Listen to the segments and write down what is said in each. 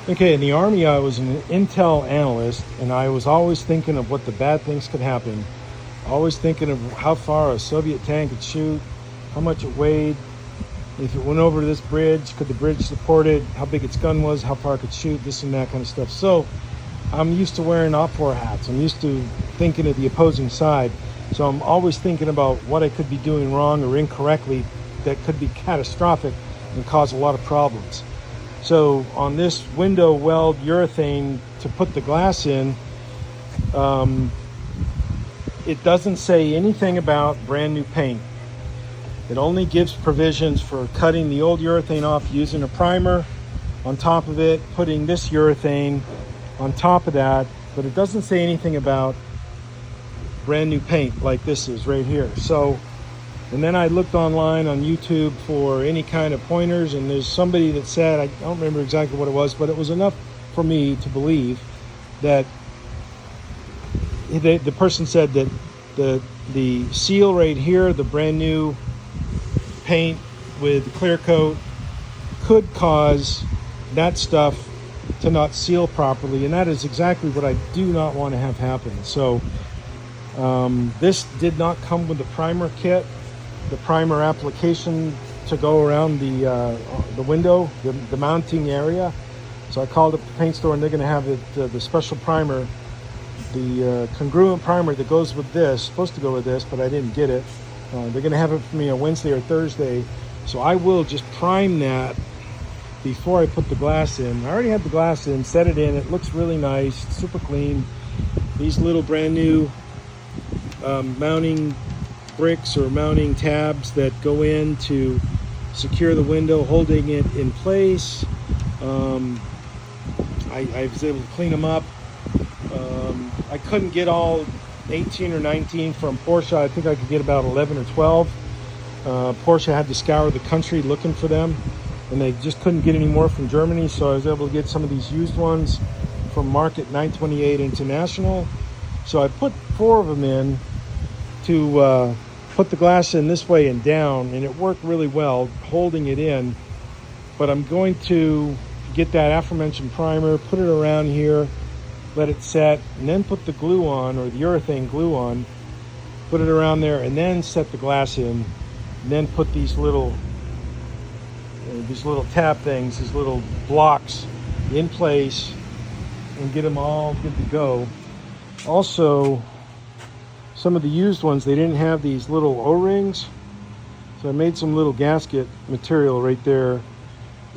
Okay, in the Army, I was an intel analyst, and I was always thinking of what the bad things could happen. Always thinking of how far a Soviet tank could shoot, how much it weighed, if it went over this bridge, could the bridge support it, how big its gun was, how far it could shoot, this and that kind of stuff. So I'm used to wearing op-4 hats. I'm used to thinking of the opposing side. So I'm always thinking about what I could be doing wrong or incorrectly that could be catastrophic and cause a lot of problems. So on this window weld urethane to put the glass in, it doesn't say anything about brand new paint. It only gives provisions for cutting the old urethane off using a primer on top of it, putting this urethane on top of that, but it doesn't say anything about brand new paint like this is right here. So, and then I looked online on YouTube for any kind of pointers, and there's somebody that said, I don't remember exactly what it was, but it was enough for me to believe that the person said that the seal right here, the brand new paint with the clear coat, could cause that stuff to not seal properly, and that is exactly what I do not want to have happen. So this did not come with the primer kit, the primer application to go around the window, the mounting area. So I called up the paint store, and they're going to have it, the special primer, the congruent primer that goes with this, supposed to go with this, but I didn't get it. They're going to have it for me on Wednesday or Thursday. So I will just prime that before I put the glass in. I already have the glass in, set it in. It looks really nice, super clean. These little brand new mounting bricks or mounting tabs that go in to secure the window, holding it in place. I was able to clean them up. I couldn't get all 18 or 19 from Porsche. I think I could get about 11 or 12. Porsche had to scour the country looking for them, and they just couldn't get any more from Germany, so I was able to get some of these used ones from Market 928 International. So I put 4 of them in to put the glass in this way and down, and it worked really well holding it in. But I'm going to get that aforementioned primer, put it around here, let it set, and then put the glue on, or the urethane glue on, put it around there, and then set the glass in, and then put these little tab things, these little blocks in place, and get them all good to go. Also, some of the used ones, they didn't have these little O-rings, so I made some little gasket material right there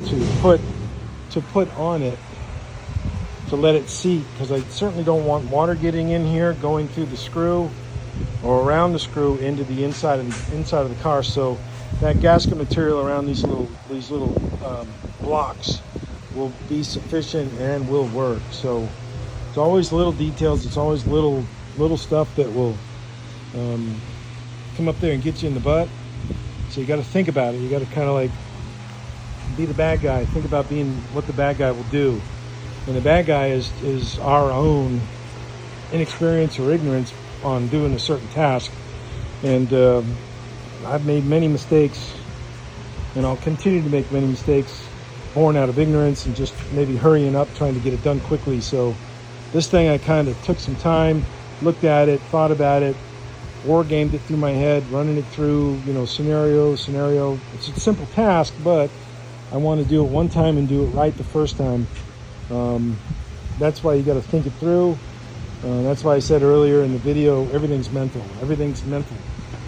to put on it, to let it seat, because I certainly don't want water getting in here, going through the screw or around the screw into the inside of the car. So that gasket material around these little blocks will be sufficient and will work. So it's always little details. It's always little stuff that will come up there and get you in the butt. So you got to think about it. You got to kind of like be the bad guy. Think about being what the bad guy will do. And the bad guy is our own inexperience or ignorance on doing a certain task. And I've made many mistakes, and I'll continue to make many mistakes born out of ignorance and just maybe hurrying up, trying to get it done quickly. So this thing, I kind of took some time, looked at it, thought about it, war gamed it through my head, running it through, scenario. It's a simple task, but I want to do it one time and do it right the first time. That's why you got to think it through. That's why I said earlier in the video, everything's mental. Everything's mental.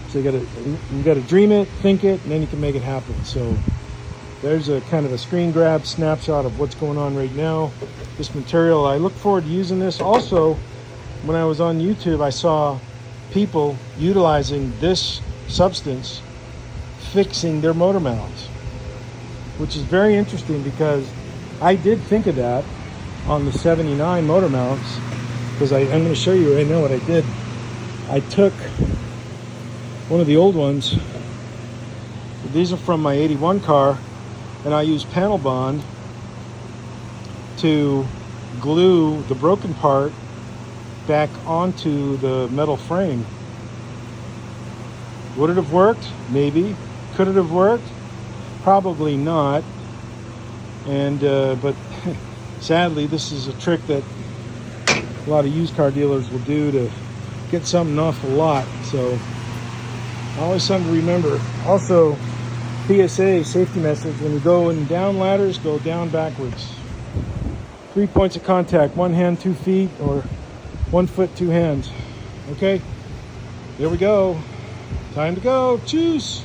So you got to dream it, think it, and then you can make it happen. So there's a kind of a screen grab snapshot of what's going on right now. This material, I look forward to using this. Also, when I was on YouTube, I saw people utilizing this substance fixing their motor mounts, which is very interesting, because I did think of that on the 79 motor mounts, because I'm going to show you right now what I did. I took one of the old ones. These are from my 81 car, and I used panel bond to glue the broken part back onto the metal frame. Would it have worked? Maybe. Could it have worked? Probably not. And but Sadly, this is a trick that a lot of used car dealers will do to get something off the lot. So always something to remember. Also, PSA safety message: when you go in down ladders, go down backwards. 3 points of contact: 1 hand, 2 feet, or 1 foot, 2 hands. Okay, there we go. Time to go. Choose.